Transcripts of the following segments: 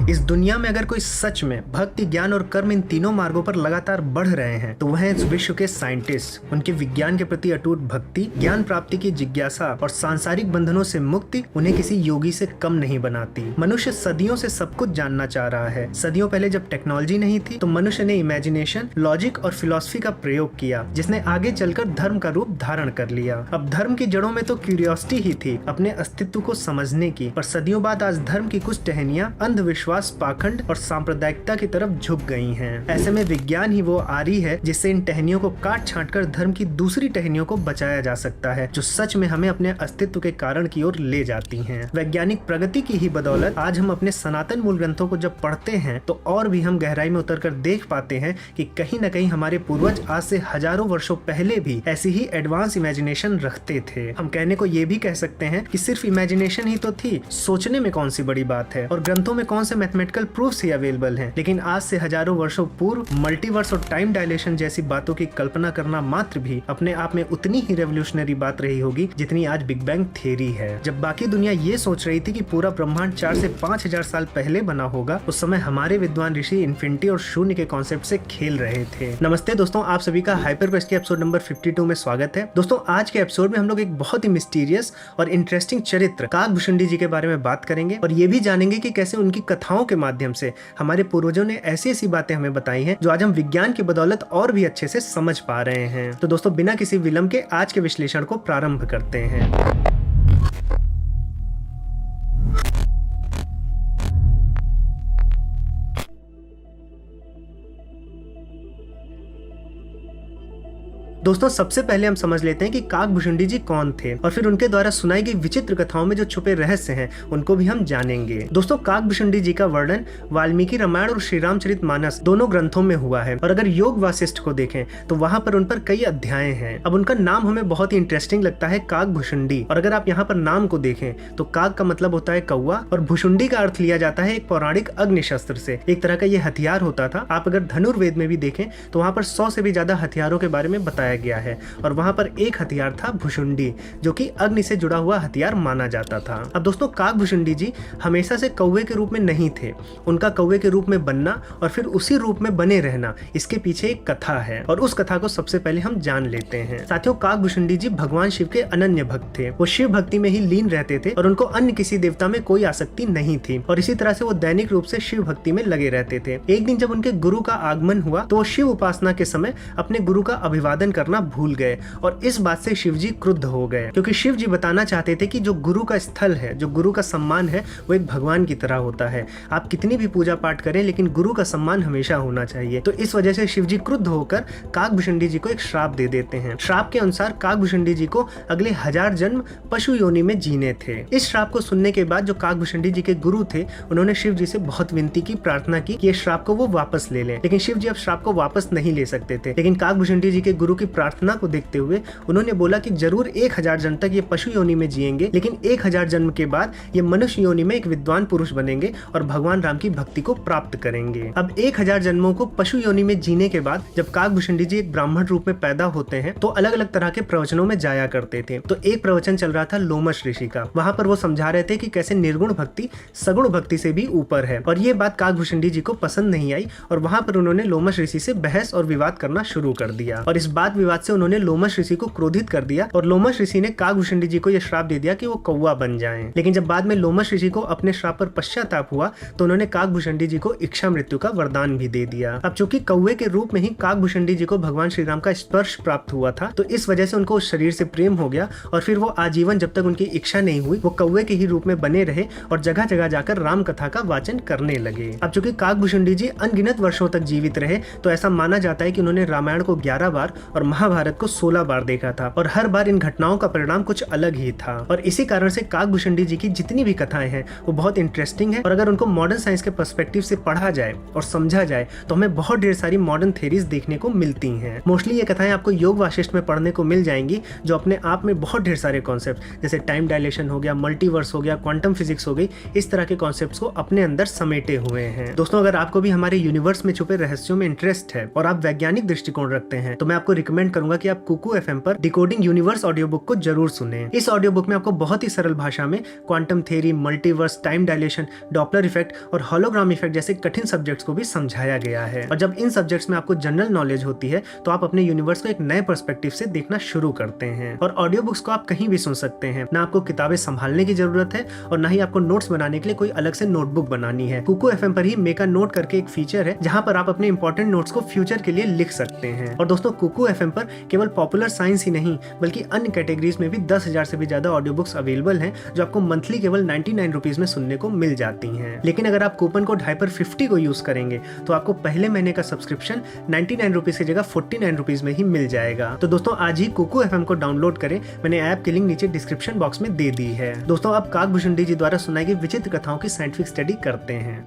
इस दुनिया में अगर कोई सच में भक्ति, ज्ञान और कर्म इन तीनों मार्गों पर लगातार बढ़ रहे हैं तो वह है इस विश्व के साइंटिस्ट। उनके विज्ञान के प्रति अटूट भक्ति, ज्ञान प्राप्ति की जिज्ञासा और सांसारिक बंधनों से मुक्ति उन्हें किसी योगी से कम नहीं बनाती। मनुष्य सदियों से सब कुछ जानना चाह रहा है। सदियों पहले जब टेक्नोलॉजी नहीं थी तो मनुष्य ने इमेजिनेशन, लॉजिक और फिलॉसफी का प्रयोग किया, जिसने आगे चलकर धर्म का रूप धारण कर लिया। अब धर्म की जड़ों में तो क्यूरियोसिटी ही थी, अपने अस्तित्व को समझने की, पर सदियों बाद आज धर्म की कुछ टहनियां अंधविश्वास, पाखंड और सांप्रदायिकता की तरफ झुक गई हैं। ऐसे में विज्ञान ही वो आरी है जिससे इन टहनियों को काट छांट कर धर्म की दूसरी टहनियों को बचाया जा सकता है, जो सच में हमें अपने अस्तित्व के कारण की ओर ले जाती हैं। वैज्ञानिक प्रगति की ही बदौलत आज हम अपने सनातन मूल ग्रंथों को जब पढ़ते हैं तो और भी हम गहराई में उतरकर देख पाते हैं कि कहीं न कहीं हमारे पूर्वज आज से हजारों वर्षों पहले भी ऐसी ही एडवांस इमेजिनेशन रखते थे। हम कहने को ये भी कह सकते हैं कि सिर्फ इमेजिनेशन ही तो थी, सोचने में कौन सी बड़ी बात है और ग्रंथों में कौन से मैथमेटिकल प्रूफ्स ही अवेलेबल हैं। लेकिन आज से हजारों वर्षों पूर्व मल्टीवर्स और टाइम डायलेशन जैसी बातों की कल्पना करना मात्र भी अपने आप में उतनी ही रेवोल्यूशनरी बात रही होगी जितनी आज बिग बैंग थ्योरी है। जब बाकी दुनिया ये सोच रही थी कि पूरा ब्रह्मांड 4 से 5,000 साल पहले बना होगा, उस समय हमारे विद्वान ऋषि इन्फिनिटी और शून्य के कॉन्सेप्ट से खेल रहे थे। नमस्ते दोस्तों, आप सभी का हाइपर क्वेस्ट के एपिसोड नंबर 52 में स्वागत है। दोस्तों, आज के एपिसोड में हम लोग एक बहुत ही मिस्टीरियस और इंटरेस्टिंग चरित्र काकभूषुंडी जी के बारे में बात करेंगे और ये भी जानेंगे कि कैसे उनकी कथाओं के माध्यम से हमारे पूर्वजों ने ऐसी ऐसी बातें हमें बताई हैं जो आज हम विज्ञान की बदौलत और भी अच्छे से समझ पा रहे हैं। तो दोस्तों, बिना किसी विलंब के आज के विश्लेषण को प्रारंभ करते हैं। दोस्तों, सबसे पहले हम समझ लेते हैं कि काकभूषुंडी जी कौन थे और फिर उनके द्वारा सुनाई गई विचित्र कथाओं में जो छुपे रहस्य हैं उनको भी हम जानेंगे। दोस्तों, काकभूषुंडी जी का वर्णन वाल्मीकि रामायण और श्री रामचरितमानस दोनों ग्रंथों में हुआ है और अगर योग वासिष्ठ को देखें तो वहाँ पर उन पर कई अध्याय हैं। अब उनका नाम हमें बहुत ही इंटरेस्टिंग लगता है, काकभूषुंडी, और अगर आप यहाँ पर नाम को देखें तो काक का मतलब होता है कौवा और भूषुंडी का अर्थ लिया जाता है एक पौराणिक अग्निशस्त्र से। एक तरह का ये हथियार होता था। आप अगर धनुर्वेद में भी देखें तो वहाँ पर 100 से भी ज्यादा हथियारों के बारे में बताया गया है और वहां पर एक हथियार था भूषुंडी, जो कि अग्नि से जुड़ा हुआ हथियार माना जाता था। अब दोस्तों, काकभूषुंडी जी हमेशा से कौवे के रूप में नहीं थे। उनका कौवे के रूप में बनना और फिर उसी रूप में बने रहना, इसके पीछे एक कथा है और उस कथा को सबसे पहले हम जान लेते हैं। साथियों, काकभूषुंडी जी भगवान शिव के अनन्य भक्त थे। वो शिव भक्ति में ही लीन रहते थे और उनको अन्य किसी देवता में कोई आसक्ति नहीं थी और इसी तरह से वो दैनिक रूप से शिव भक्ति में लगे रहते थे। एक दिन जब उनके गुरु का आगमन हुआ तो वो शिव उपासना के समय अपने गुरु का अभिवादन करना भूल गए और इस बात से शिव जी क्रुद्ध हो गए, क्योंकि शिव जी बताना चाहते थे कि जो गुरु का स्थल है, जो गुरु का सम्मान है, वो एक भगवान की तरह होता है। आप कितनी भी पूजा पाठ करें लेकिन गुरु का सम्मान हमेशा होना चाहिए। तो इस वजह से शिव जी क्रुद्ध होकर काकभूषुंडी जी को एक श्राप दे देते हैं। श्राप के अनुसार काकभूषुंडी जी को अगले 1000 जन्म पशु योनि में जीने थे। इस श्राप को सुनने के बाद जो काकभूषुंडी जी के गुरु थे उन्होंने शिव जी से बहुत विनती की, प्रार्थना की कि इस श्राप को वो वापस ले लें, लेकिन शिव जी अब श्राप को वापस नहीं ले सकते थे। लेकिन काकभूषुंडी जी के गुरु की प्रार्थना को देखते हुए उन्होंने बोला कि जरूर 1000 जन्म तक ये पशु योनि में जिएंगे, लेकिन 1000 जन्म के बाद ये मनुष्य योनि में एक विद्वान पुरुष बनेंगे और भगवान राम की भक्ति को प्राप्त करेंगे। अब 1000 जन्मों को पशु योनि में जीने के बाद जब काकभूषुंडी जी एक ब्राह्मण रूप में पैदा होते हैं तो अलग अलग तरह के प्रवचनों में जाया करते थे। तो एक प्रवचन चल रहा था लोमश ऋषि का। वहां पर वो समझा रहे थे कि कैसे निर्गुण भक्ति सगुण भक्ति से भी ऊपर है और ये बात काकभूषुंडी जी को पसंद नहीं आई और वहां पर उन्होंने लोमश ऋषि से बहस और विवाद करना शुरू कर दिया और इस बात विवाद से उन्होंने लोमश ऋषि को क्रोधित कर दिया और लोमश ऋषि ने काकभूषुंडी जी को यह श्राप दे दिया कि वो कौवा बन जाएं। लेकिन जब बाद में लोमश ऋषि को अपने श्राप पर पश्चाताप हुआ तो उन्होंने काकभूषुंडी जी को इच्छा मृत्यु का वरदान भी दे दिया। अब चूंकि कौवे के रूप में ही काकभूषुंडी जी को भगवान श्री राम का स्पर्श प्राप्त हुआ था तो इस वजह से उनको उस शरीर से प्रेम हो गया और फिर वो आजीवन, जब तक उनकी इच्छा नहीं हुई, वो कौवे के ही रूप में बने रहे और जगह जगह जाकर राम कथा का वाचन करने लगे। अब चूंकि काकभूषुंडी जी अनगिनत वर्षों तक जीवित रहे तो ऐसा माना जाता है कि उन्होंने रामायण को 11 बार और महाभारत को 16 बार देखा था और हर बार इन घटनाओं का परिणाम कुछ अलग ही था और इसी कारण से काकभूषुंडी जी की जितनी भी कथाएं हैं वो बहुत इंटरेस्टिंग है और अगर उनको मॉडर्न साइंस के पर्सपेक्टिव से पढ़ा जाए और समझा जाए तो हमें बहुत ढेर सारी मॉडर्न थ्योरीज देखने को मिलती हैं। मोस्टली ये कथाएं आपको योग वासिष्ठ में पढ़ने को मिल जाएंगी, जो अपने आप में बहुत ढेर सारे कॉन्सेप्ट जैसे टाइम डायलेशन हो गया, मल्टीवर्स हो गया, क्वांटम फिजिक्स हो गई, इस तरह के कॉन्सेप्ट्स को अपने अंदर समेटे हुए हैं। दोस्तों, अगर आपको भी हमारे यूनिवर्स में छुपे रहस्यों में इंटरेस्ट है और आप वैज्ञानिक दृष्टिकोण रखते हैं तो मैं आपको रिकमेंड रिकमेंड करूंगा कि आप कुकू एफएम पर डिकोडिंग यूनिवर्स ऑडियो बुक को जरूर सुने। इस ऑडियो बुक में आपको बहुत ही सरल भाषा में quantum theory, multiverse, time dilation, Doppler effect और होलोग्राम इफेक्ट जैसे कठिन सब्जेक्ट्स को भी समझाया गया है। और जब इन सब्जेक्ट्स में आपको जनरल नॉलेज होती है तो आप अपने यूनिवर्स को एक नए पर्सपेक्टिव से देखना शुरू करते हैं। और ऑडियो बुक्स को आप कहीं भी सुन सकते हैं, ना आपको किताबें संभालने की जरूरत है और ना ही आपको नोट्स बनाने के लिए कोई अलग से नोटबुक बनानी है। कुकू एफएम पर ही मेक अ नोट करके एक फीचर है जहां पर आप अपने इंपॉर्टेंट नोट्स को फ्यूचर के लिए लिख सकते हैं। और दोस्तों, कुकू एफएम पर केवल पॉपुलर साइंस ही नहीं बल्कि अन्य कैटेगरीज में भी 10,000 से भी ज्यादा ऑडियो बुक्स अवेलेबल हैं जो आपको मंथली केवल 99 रुपीज में सुनने को मिल जाती हैं। लेकिन अगर आप कूपन कोड HYPER50 को यूज करेंगे तो आपको पहले महीने का सब्सक्रिप्शन 99 रुपीज की जगह 49 रुपीज में ही मिल जाएगा। तो दोस्तों, आज ही कुकू एफएम को डाउनलोड करें। मैंने ऐप की लिंक नीचे डिस्क्रिप्शन बॉक्स में दे दी है। दोस्तों, अब काकभूषुंडी जी द्वारा सुनाई गई विचित्र कथाओं की साइंटिफिक स्टडी करते हैं।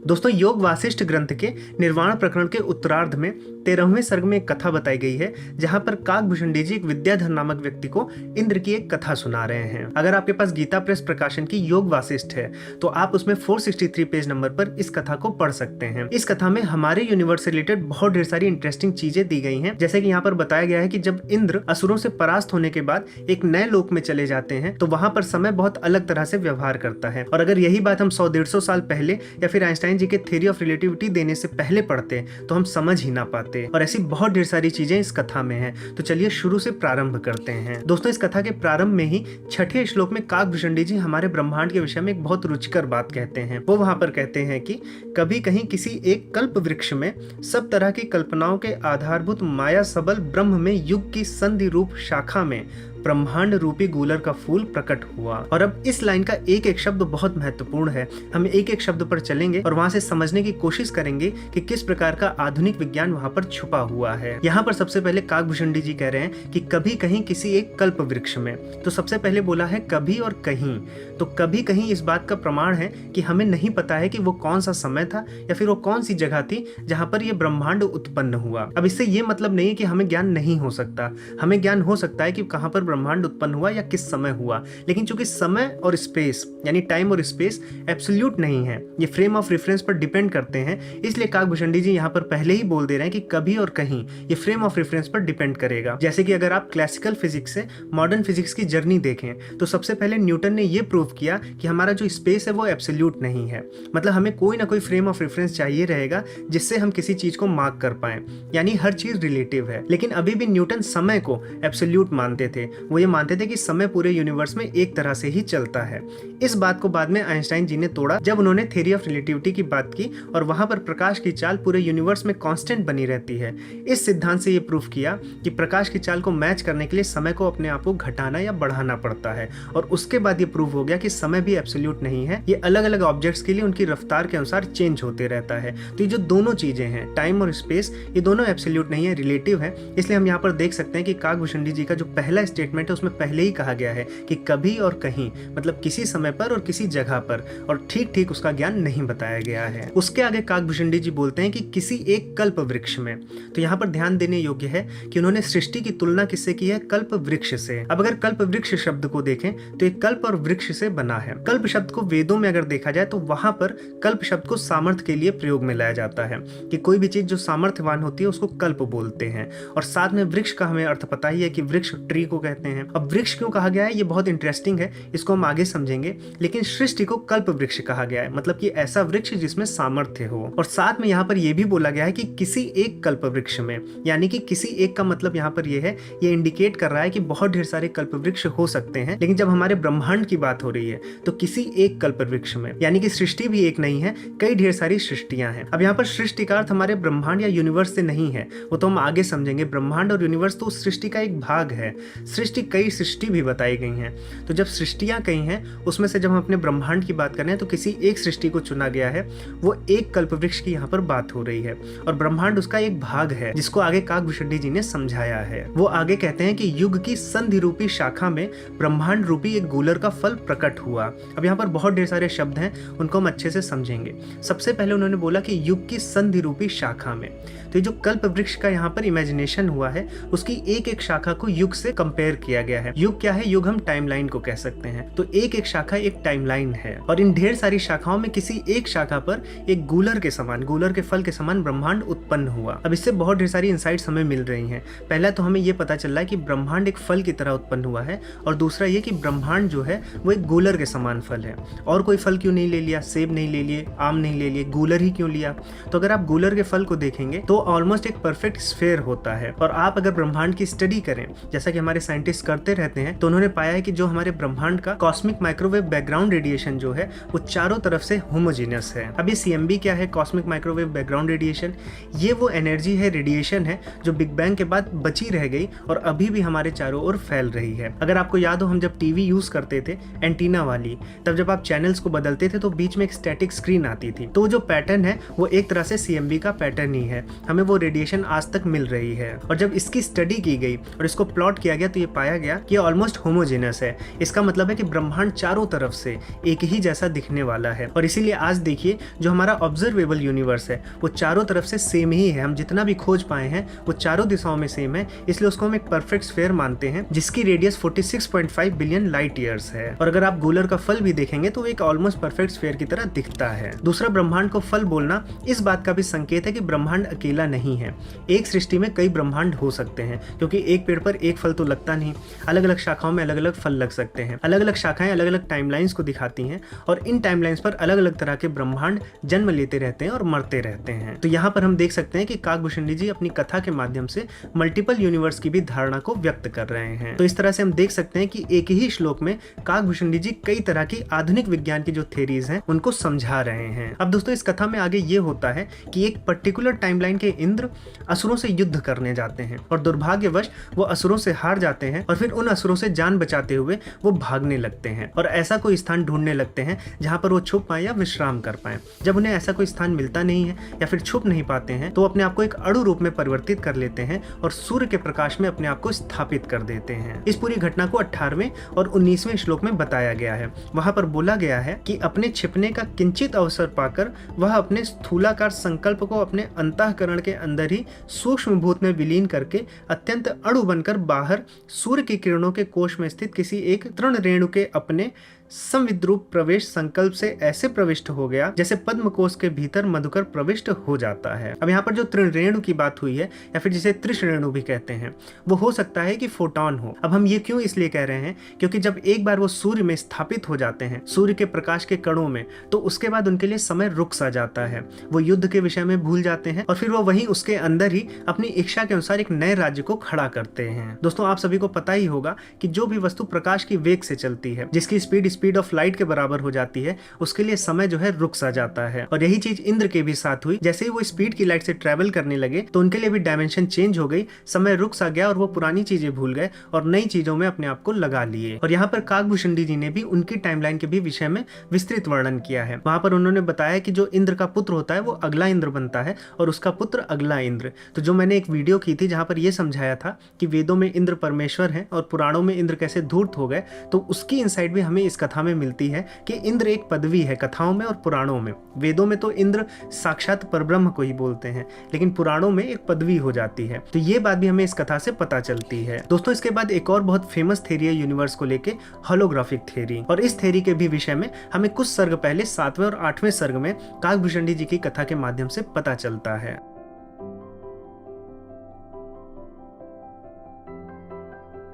दोस्तों, योग वासिष्ठ ग्रंथ के निर्वाण प्रकरण के उत्तरार्ध में 13वें सर्ग में एक कथा बताई गई है जहां पर काकभूषुंडी जी एक विद्याधर नामक व्यक्ति को इंद्र की एक कथा सुना रहे हैं। अगर आपके पास गीता प्रेस प्रकाशन की योग वासिष्ठ है तो आप उसमें 463 पेज नंबर पर इस कथा को पढ़ सकते हैं। इस कथा में हमारे यूनिवर्स से रिलेटेड बहुत ढेर सारी इंटरेस्टिंग चीजें दी गई हैं। जैसे कि यहाँ पर बताया गया है कि जब इंद्र असुरों से परास्त होने के बाद एक नए लोक में चले जाते हैं तो वहां पर समय बहुत अलग तरह से व्यवहार करता है। और अगर यही बात हम 100-150 साल पहले या फिर आइंस्टाइन जी के थ्योरी ऑफ रिलेटिविटी देने से पहले पढ़ते तो हम समझ ही ना पाते। और ऐसी बहुत ढेर सारी चीजें इस कथा में हैं। तो चलिए शुरू से प्रारंभ करते हैं। दोस्तों, इस कथा के प्रारंभ में ही 6ठे श्लोक में काकभूषुंडी जी हमारे ब्रह्मांड के विषय में एक बहुत रुचिकर बात कहते हैं। वो वहां पर कहते हैं कि कभी कहीं किसी एक कल्प वृक्ष में सब तरह की कल्पनाओं के आधारभूत माया सबल ब्रह्म में युग की संधि रूप शाखा में ब्रह्मांड रूपी गूलर का फूल प्रकट हुआ। और अब इस लाइन का एक एक शब्द बहुत महत्वपूर्ण है। हम एक एक शब्द पर चलेंगे और वहां से समझने की कोशिश करेंगे कि किस प्रकार का आधुनिक विज्ञान वहां पर छुपा हुआ है। यहाँ पर सबसे पहले काकभूषुंडी जी कह रहे हैं कि कभी कहीं किसी एक कल्प वृक्ष में, तो सबसे पहले बोला है कभी और कहीं। तो कभी कहीं इस बात का प्रमाण है कि हमें नहीं पता है कि वो कौन सा समय था या फिर वो कौन सी जगह थी जहां पर ये ब्रह्मांड उत्पन्न हुआ। अब इससे ये मतलब नहीं है कि हमें ज्ञान नहीं हो सकता। हमें ज्ञान हो सकता है कि कहां पर ब्रह्मांड उत्पन्न हुआ या किस समय हुआ। लेकिन चूंकि समय और स्पेस यानी टाइम और स्पेस एब्सोल्यूट नहीं है, ये फ्रेम ऑफ रेफरेंस पर डिपेंड करते हैं, इसलिए काकभूषुंडी जी यहाँ पर पहले ही बोल दे रहे हैं कि कभी और कहीं ये फ्रेम ऑफ रेफरेंस पर डिपेंड करेगा। जैसे कि अगर आप क्लासिकल फिजिक्स से मॉडर्न फिजिक्स की जर्नी देखें तो सबसे पहले न्यूटन ने यह प्रूव किया कि हमारा जो स्पेस है वो एब्सोल्यूट नहीं है। मतलब हमें कोई ना कोई फ्रेम ऑफ रेफरेंस चाहिए रहेगा जिससे हम किसी चीज को मार्क कर पाए, यानी हर चीज रिलेटिव है। लेकिन अभी भी न्यूटन समय को एब्सोल्यूट मानते थे। वो ये मानते थे कि समय पूरे यूनिवर्स में एक तरह से ही चलता है। इस बात को बाद में आइंस्टाइन जी ने तोड़ा जब उन्होंने थ्योरी ऑफ रिलेटिविटी की बात की और वहां पर प्रकाश की चाल पूरे यूनिवर्स में कांस्टेंट बनी रहती है। इस सिद्धांत से ये प्रूफ किया कि प्रकाश की चाल को मैच करने के लिए समय को अपने आप को घटाना या बढ़ाना पड़ता है। और उसके बाद ये प्रूव हो गया कि समय भी एब्सोल्यूट नहीं है, ये अलग अलग ऑब्जेक्ट्स के लिए उनकी रफ्तार के अनुसार चेंज होते रहता है। तो ये जो दोनों चीजें हैं, टाइम और स्पेस, ये दोनों एब्सोल्यूट नहीं है, रिलेटिव है। इसलिए हम यहाँ पर देख सकते हैं कि काकभूषुंडी जी का जो पहला स्टेटमेंट है उसमें पहले ही कहा गया है कि कभी और कहीं, मतलब किसी समय पर और किसी जगह पर, और ठीक ठीक उसका ज्ञान नहीं बताया गया है। उसके आगे काकभूषुंडी जी बोलते हैं कि किसी एक कल्प वृक्ष में। तो यहाँ पर ध्यान देने योग्य है कि उन्होंने सृष्टि की तुलना किससे की है? कल्प वृक्ष से। अब अगर कल्प वृक्ष शब्द को देखें तो एक कल्प और वृक्ष से बना है। कल्प शब्द को वेदों में अगर देखा जाए तो वहां पर कल्प शब्द को सामर्थ्य के लिए प्रयोग में लाया जाता है कि कोई भी चीज जो सामर्थ्यवान होती है उसको कल्प बोलते हैं। और साथ में वृक्ष का हमें अर्थ पता ही है कि वृक्ष ट्री को कहते हैं। अब वृक्ष क्यों कहा गया है ये बहुत इंटरेस्टिंग है, इसको हम आगे समझेंगे। लेकिन सृष्टि को कल्प वृक्ष कहा गया है, मतलब कि ऐसा वृक्ष जिसमें सामर्थ्य हो। और साथ में यहाँ पर यह भी बोला गया है कि किसी एक कल्प वृक्ष में, यानी कि किसी एक का मतलब यहाँ पर यह है, ये इंडिकेट कर रहा है कि बहुत ढेर सारे कल्प वृक्ष हो सकते हैं। लेकिन जब हमारे ब्रह्मांड की बात हो रही है तो किसी एक कल्प वृक्ष में, यानी कि सृष्टि भी एक नहीं है, कई ढेर सारी सृष्टियां हैं। अब यहाँ पर सृष्टि का अर्थ हमारे ब्रह्मांड या यूनिवर्स से नहीं है, वो तो हम आगे समझेंगे। ब्रह्मांड और यूनिवर्स तो सृष्टि का एक भाग है। सृष्टि कई सृष्टि भी बताई गई हैं। तो जब सृष्टियां कई हैं उसमें से जब हम अपने ब्रह्मांड की बात कर रहे हैं तो किसी एक सृष्टि को चुना गया है, वो एक कल्प वृक्ष की यहाँ पर बात हो रही है और ब्रह्मांड उसका एक भाग है, जिसको आगे काकभूषुंडी जी ने समझाया है। वो आगे कहते हैं कि युग की संधि रूपी शाखा में ब्रह्मांड रूपी एक गूलर का फल प्रकट हुआ। अब यहाँ पर बहुत ढेर सारे शब्द हैं, उनको हम अच्छे से समझेंगे। सबसे पहले उन्होंने बोला कि युग की संधि रूपी शाखा में, तो ये जो कल्प वृक्ष का यहाँ पर इमेजिनेशन हुआ है उसकी एक एक शाखा को युग से कंपेयर किया गया है। युग क्या है? युग हम टाइमलाइन को कह सकते हैं। तो एक एक शाखा एक टाइमलाइन है और इन ढेर सारी शाखाओं में किसी एक शाखा पर एक गूलर के समान, गूलर के फल के समान ब्रह्मांड उत्पन्न हुआ। अब इससे बहुत ढेर सारी इंसाइट्स हमें मिल रही हैं। पहला तो हमें यह पता चल रहा है कि ब्रह्मांड एक फल की तरह उत्पन्न हुआ है और दूसरा ये कि ब्रह्मांड जो है वो एक गूलर के समान फल है। और कोई फल क्यों नहीं ले लिया? सेब नहीं ले लिए, आम नहीं ले लिए, गूलर ही क्यों लिया? तो अगर आप गूलर के फल को देखेंगे तो ऑलमोस्ट एक परफेक्ट स्फेयर होता है। और आप अगर ब्रह्मांड की स्टडी करें, जैसा कि हमारे साइंटिस्ट करते रहते हैं, तो उन्होंने पाया है कि जो हमारे ब्रह्मांड का कॉस्मिक माइक्रोवेव बैकग्राउंड रेडिएशन जो है वो चारों तरफ से होमोजीनियस है। अब ये CMB क्या है? Cosmic microwave background radiation. ये वो एनर्जी है, रेडिएशन है जो बिग बैंग के बाद बची रह गई और अभी भी हमारे चारों ओर फैल रही है। अगर आपको याद हो, हम जब टीवी यूज करते थे एंटीना वाली, तब जब आप चैनल्स को बदलते थे तो बीच में एक स्टैटिक स्क्रीन आती थी। तो जो पैटर्न है वो एक तरह से CMB का पैटर्न ही है। हमें वो रेडिएशन आज तक मिल रही है और जब इसकी स्टडी की गई और इसको प्लॉट किया गया तो ये पाया गया कि ये ऑलमोस्ट होमोजेनस है। इसका मतलब है कि ब्रह्मांड चारों तरफ से एक ही जैसा दिखने वाला है और इसीलिए आज देखिए जो हमारा ऑब्जर्वेबल यूनिवर्स है वो चारों तरफ से सेम ही है। हम जितना भी खोज पाए हैं वो चारों दिशाओं में सेम है, इसलिए उसको हम एक परफेक्ट स्फीयर मानते हैं जिसकी रेडियस 46.5 बिलियन लाइट ईयर्स है। और अगर आप गूलर का फल भी देखेंगे तो एक ऑलमोस्ट परफेक्ट स्फीयर की तरह दिखता है। दूसरा, ब्रह्मांड को फल बोलना इस बात का भी संकेत है कि ब्रह्मांड अकेला नहीं है। एक सृष्टि में कई ब्रह्मांड हो सकते हैं क्योंकि एक पेड़ पर एक फल तो लगता नहीं, अलग अलग शाखाओं में अलग अलग फल लग सकते हैं। अलग अलग शाखाएं अलग अलग टाइमलाइंस को दिखाती हैं और इन टाइमलाइंस पर अलग अलग तरह के ब्रह्मांड जन्म लेते रहते हैं और मरते रहते हैं। तो यहाँ पर हम देख सकते हैं कि काकभूषणी जी अपनी कथा के माध्यम से मल्टीपल यूनिवर्स की भी धारणा को व्यक्त कर रहे हैं। तो इस तरह से हम देख सकते हैं कि एक ही श्लोक में काकभूषणी जी कई तरह की आधुनिक विज्ञान की जो थ्योरीज हैं उनको समझा रहे हैं। अब दोस्तों इस कथा में आगे ये होता है कि एक पर्टिकुलर टाइमलाइन के इंद्र असुरों से युद्ध करने जाते हैं और दुर्भाग्यवश वो असुरों से हार जाते हैं और फिर उन असुरों से जान बचाते हुए वो भागने लगते हैं और ऐसा कोई स्थान ढूंढने लगते हैं जहां पर वो छुप पाए या विश्राम कर पाए। जब उन्हें ऐसा कोई स्थान मिलता नहीं है या फिर छुप नहीं पाते हैं तो अपने आप को एक अणु रूप में परिवर्तित कर लेते हैं और सूर्य के प्रकाश में अपने आप को स्थापित कर देते हैं। इस पूरी घटना को 18वें और 19वें श्लोक में बताया गया है। वहां पर बोला गया है कि अपने छिपने का किंचित अवसर पाकर वह अपने स्थूलाकार संकल्प को अपने अंतःकरण के अंदर ही सूक्ष्म भूत में विलीन करके अत्यंत अणु बनकर बाहर सूर्य की किरणों के कोश में स्थित किसी एक तृण रेणु के अपने संविद्रूप प्रवेश संकल्प से ऐसे प्रविष्ट हो गया जैसे पद्म कोश के भीतर मधुकर प्रविष्ट हो जाता है। अब यहाँ पर जो त्रिरेणु की बात हुई है या फिर जिसे त्रिश्रेणु भी कहते हैं, वो हो सकता है कि फोटोन हो। अब हम ये क्यों इसलिए कह रहे हैं क्योंकि जब एक बार वो सूर्य में स्थापित हो जाते हैं, सूर्य के प्रकाश के कणों में, तो उसके बाद उनके लिए समय रुक सा जाता है। वो युद्ध के विषय में भूल जाते हैं और फिर वो वहीं उसके अंदर ही अपनी इच्छा के अनुसार एक नए राज्य को खड़ा करते हैं। दोस्तों आप सभी को पता ही होगा कि जो भी वस्तु प्रकाश की वेग से चलती है, जिसकी स्पीड ऑफ लाइट के बराबर हो जाती है, उसके लिए समय जो है रुक सा जाता है। और यही चीज इंद्र के भी साथ हुई। जैसे ही वो स्पीड की लाइट से ट्रेवल करने लगे तो उनके लिए भी डायमेंशन चेंज हो गई, समय रुक सा गया और वो पुरानी चीजें भूल गए और नई चीजों में अपने आप को लगा लिए। और यहाँ पर काकभूषणी जी ने भी उनकी टाइमलाइन के भी विषय में विस्तृत वर्णन किया है। वहां पर उन्होंने बताया कि जो इंद्र का पुत्र होता है वो अगला इंद्र बनता है और उसका पुत्र अगला इंद्र। तो जो मैंने एक वीडियो की थी जहां पर यह समझाया था कि वेदों में इंद्र परमेश्वर है और पुराणों में इंद्र कैसे धूर्त हो गए, तो उसकी इंसाइट भी हमें इस कथा में मिलती है कि इंद्र एक पदवी है कथाओं में और पुराणों में। वेदों में तो इंद्र साक्षात परब्रह्म को ही बोलते हैं, लेकिन पुराणों में एक पदवी हो जाती है। तो ये बात भी हमें इस कथा से पता चलती है। दोस्तों इसके बाद एक और बहुत फेमस थ्योरी है यूनिवर्स को लेके, होलोग्राफिक थ्योरी। और इस थ्योरी के भी विषय में हमें कुछ सर्ग पहले 7वें और 8वें सर्ग में काकभूषणी जी की कथा के माध्यम से पता चलता है।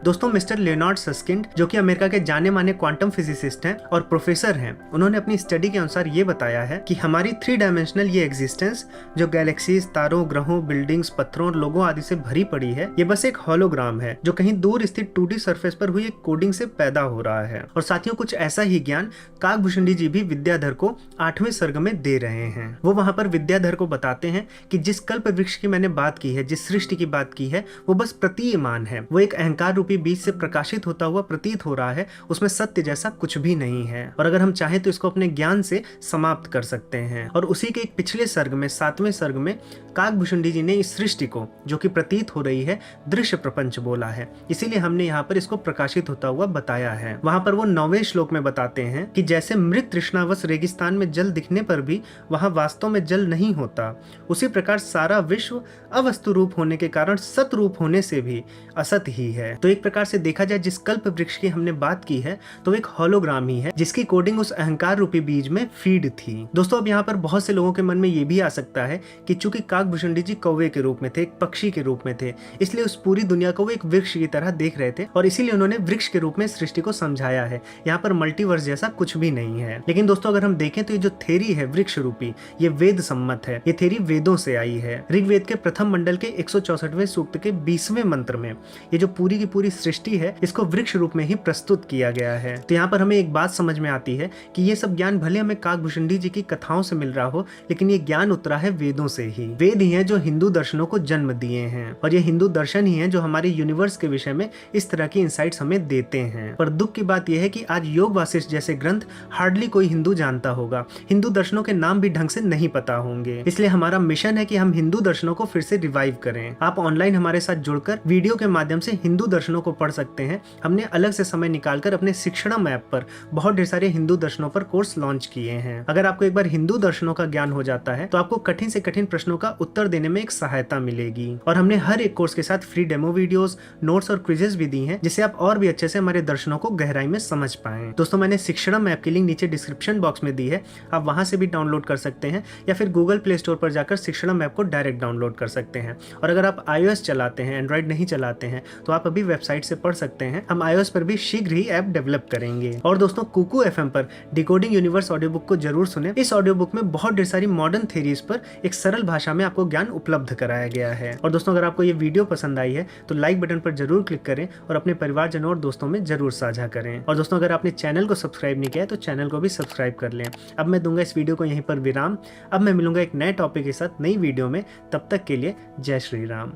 दोस्तों मिस्टर लियोनार्ड सस्किंड, जो कि अमेरिका के जाने माने क्वांटम फिजिसिस्ट हैं और प्रोफेसर हैं, उन्होंने अपनी स्टडी के अनुसार ये बताया है कि हमारी 3 डायमेंशनल ये एग्जिस्टेंस जो गैलेक्सीज, तारों, ग्रहों, बिल्डिंग्स, पत्थरों और लोगों आदि से भरी पड़ी है, ये बस एक होलोग्राम है जो कहीं दूर स्थित 2D सरफेस पर हुई एक कोडिंग से पैदा हो रहा है। और साथियों कुछ ऐसा ही ज्ञान काकभूषणी जी भी विद्याधर को 8वें सर्ग में दे रहे हैं। वो वहां पर विद्याधर को बताते हैं कि जिस कल्प वृक्ष की मैंने बात की है, जिस सृष्टि की बात की है, वो बस प्रतीयमान है। वो एक अहंकार रूपी बीज से प्रकाशित होता हुआ प्रतीत हो रहा है, उसमें सत्य जैसा कुछ भी नहीं है। और अगर हम चाहें तो इसको अपने ज्ञान से समाप्त कर सकते हैं। और उसी के एक पिछले सर्ग में 7वें सर्ग में काकभूषणी जी ने इस सृष्टि को, जो कि प्रतीत हो रही है, दृश्य प्रपंच बोला है। इसीलिए हमने यहाँ पर इसको प्रकाशित होता हुआ बताया है। वहां पर वो 9वें श्लोक में बताते हैं कि जैसे मृत तृष्णावश रेगिस्तान में जल दिखने पर भी वहां वास्तव में जल नहीं होता, उसी प्रकार सारा विश्व अवस्तु रूप होने के कारण सत रूप होने से भी असत ही है। तो एक प्रकार से देखा जाए जिस कल्प वृक्ष की हमने बात की है तो वो एक होलोग्राम ही है जिसकी कोडिंग उस अहंकार रूपी बीज में फीड थी। दोस्तों अब यहाँ पर बहुत से लोगों के मन में ये भी आ सकता है कि चूंकि काकभूषुंडी जी कौवे के रूप में थे, एक पक्षी के रूप में थे, इसलिए उस पूरी दुनिया को वो एक वृक्ष की तरह देख रहे थे और इसीलिए उन्होंने वृक्ष के रूप में सृष्टि को समझाया है। यहाँ पर मल्टीवर्स जैसा कुछ भी नहीं है। लेकिन दोस्तों अगर हम देखें तो ये जो थ्योरी है वृक्ष रूपी, ये वेद सम्मत है। ये थ्योरी वेदों से आई है। ऋग्वेद के प्रथम मंडल के 164वें सूक्त के 20वें मंत्र में ये जो पूरी की पूरी सृष्टि है इसको वृक्ष रूप में ही प्रस्तुत किया गया है। तो यहाँ पर हमें एक बात समझ में आती है कि ये सब ज्ञान भले हमें काकभूषुंडी जी की कथाओं से मिल रहा हो, लेकिन ये ज्ञान उतरा है वेदों से ही। वेद ही हैं जो हिंदू दर्शनों को जन्म दिए हैं और ये हिंदू दर्शन ही हैं जो हमारे यूनिवर्स के विषय में इस तरह की इंसाइट्स हमें देते हैं। पर दुख की बात यह है कि आज योग वासिष्ठ जैसे ग्रंथ हार्डली कोई हिंदू जानता होगा। हिंदू दर्शनों के नाम भी ढंग से नहीं पता होंगे। इसलिए हमारा मिशन है कि हम हिंदू दर्शनों को फिर से रिवाइव करें। आप ऑनलाइन हमारे साथ जुड़कर वीडियो के माध्यम से हिंदू दर्शनों को पढ़ सकते हैं। हमने अलग से समय निकालकर अपने शिक्षणम ऐप पर बहुत ढेर सारे हिंदू दर्शनों पर कोर्स लॉन्च किए हैं। अगर आपको एक बार हिंदू दर्शनों का ज्ञान हो जाता है तो आपको कठिन से कठिन प्रश्नों का उत्तर देने में एक सहायता मिलेगी। और हमने हर एक कोर्स के साथ फ्री डेमो वीडियोस, नोट्स और क्विजेस भी दी हैं जिससे आप और भी अच्छे से हमारे दर्शनों को गहराई में समझ पाएं। दोस्तों मैंने शिक्षणम ऐप की लिंक नीचे डिस्क्रिप्शन बॉक्स में दी है, आप वहां से भी डाउनलोड कर सकते हैं या फिर गूगल प्ले स्टोर पर जाकर शिक्षणम ऐप को डायरेक्ट डाउनलोड कर सकते हैं। और अगर आप iOS चलाते हैं, एंड्रॉइड नहीं चलाते हैं, तो आप अभी वेबसाइट से पढ़ सकते हैं। हम iOS पर भी शीघ्र ही ऐप डेवलप करेंगे। और दोस्तों कुकू FM पर डिकोडिंग यूनिवर्स ऑडियो बुक को जरूर सुने। इस ऑडियो बुक में बहुत ढेर सारी मॉडर्न थ्योरीज पर एक सरल भाषा में आपको ज्ञान उपलब्ध कराया गया है। और दोस्तों अगर आपको ये वीडियो पसंद आई है तो लाइक बटन पर जरूर क्लिक करें और अपने परिवारजनों और दोस्तों में जरूर साझा करें। और दोस्तों अगर आपने चैनल को सब्सक्राइब नहीं किया है तो चैनल को भी सब्सक्राइब कर लें। अब मैं दूंगा इस वीडियो को यहीं पर विराम। अब मैं मिलूंगा एक नए टॉपिक के साथ नई वीडियो में। तब तक के लिए जय श्री राम।